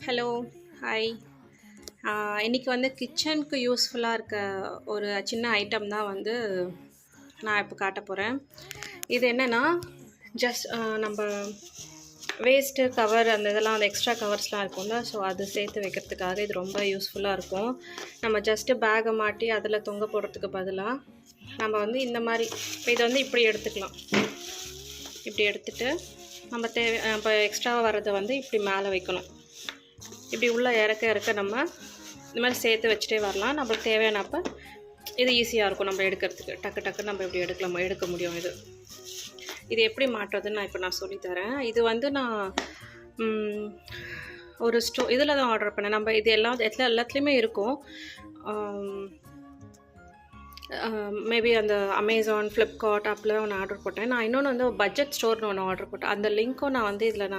Hello, hi. இன்றைக்கி வந்து கிச்சனுக்கு யூஸ்ஃபுல்லாக இருக்க ஒரு சின்ன ஐட்டம் தான் வந்து நான் இப்போ காட்ட போகிறேன். இது என்னென்னா ஜஸ்ட் நம்ம வேஸ்ட்டு கவர் அந்த இதெல்லாம் அந்த எக்ஸ்ட்ரா கவர்ஸ்லாம் இருக்கும்ல, ஸோ அது சேர்த்து வைக்கிறதுக்காக இது ரொம்ப யூஸ்ஃபுல்லாக இருக்கும். நம்ம ஜஸ்ட்டு பேக்கை மாட்டி அதில் தொங்க போடுறதுக்கு பதிலாக நம்ம வந்து இந்த மாதிரி இதை வந்து இப்படி எடுத்துக்கலாம். இப்படி எடுத்துகிட்டு நம்ம இப்போ எக்ஸ்ட்ராவாக வர்றதை வந்து இப்படி மேலே வைக்கணும். இப்படி உள்ளே இறக்க நம்ம இந்த மாதிரி சேர்த்து வச்சுட்டே வரலாம். நம்மளுக்கு தேவையானப்போ இது ஈஸியாக இருக்கும் நம்ம எடுக்கிறதுக்கு. டக்கு நம்ம இப்படி எடுக்க முடியும். இது எப்படி மாட்டுறதுன்னு நான் இப்போ சொல்லித்தரேன். இது வந்து நான் ஒரு இதில் தான் ஆர்டர் பண்ணேன். நம்ம இது எல்லாத்துலேயுமே இருக்கும். மேபி அந்த அமேசான், ஃப்ளிப்கார்ட் அப்படிலாம் ஒன்று ஆர்டர் போட்டேன். நான் இன்னொன்று வந்து பட்ஜெட் ஸ்டோர்னு ஒன்று ஆர்டர் போட்டேன். அந்த லிங்க்கும் நான் வந்து இதில்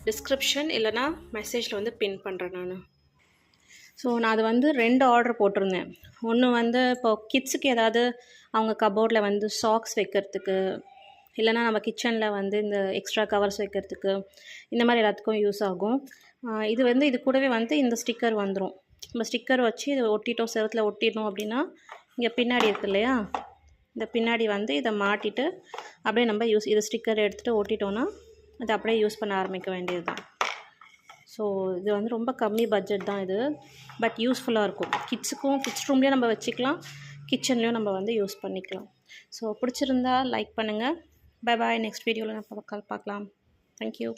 டிஸ்கிரிப்ஷன் இல்லைனா மெசேஜில் வந்து பின் பண்ணுறேன். ஸோ நான் அது வந்து 2 ஆர்டர் போட்டிருந்தேன். ஒன்று வந்து இப்போ கிட்ஸுக்கு ஏதாவது அவங்க கபோர்டில் வந்து சாக்ஸ் வைக்கிறதுக்கு, இல்லைனா நம்ம கிச்சனில் வந்து இந்த எக்ஸ்ட்ரா கவர்ஸ் வைக்கிறதுக்கு, இந்த மாதிரி எல்லாத்துக்கும் யூஸ் ஆகும். இது கூடவே வந்து இந்த ஸ்டிக்கர் வந்துடும். நம்ம ஸ்டிக்கர் வச்சு இதை ஒட்டிட்டோம், செவத்தில் ஒட்டிடணும் அப்படின்னா இங்கே பின்னாடி இருக்குது இல்லையா, இந்த பின்னாடி வந்து இதை மாட்டிட்டு அப்படியே நம்ம இது ஸ்டிக்கர் எடுத்துகிட்டு ஒட்டிட்டோன்னா அதை அப்படியே யூஸ் பண்ண ஆரம்பிக்க வேண்டியது தான். ஸோ இது வந்து ரொம்ப கம்மி பட்ஜெட் தான் இது, பட் யூஸ்ஃபுல்லாக இருக்கும். கிட்ஸ் ரூம்லேயும் நம்ம வச்சுக்கலாம், கிச்சன்லேயும் நம்ம வந்து யூஸ் பண்ணிக்கலாம். ஸோ பிடிச்சிருந்தா லைக் பண்ணுங்கள். Bye bye. நெக்ஸ்ட் வீடியோவில் நம்ம பார்க்கலாம். தேங்க்யூ.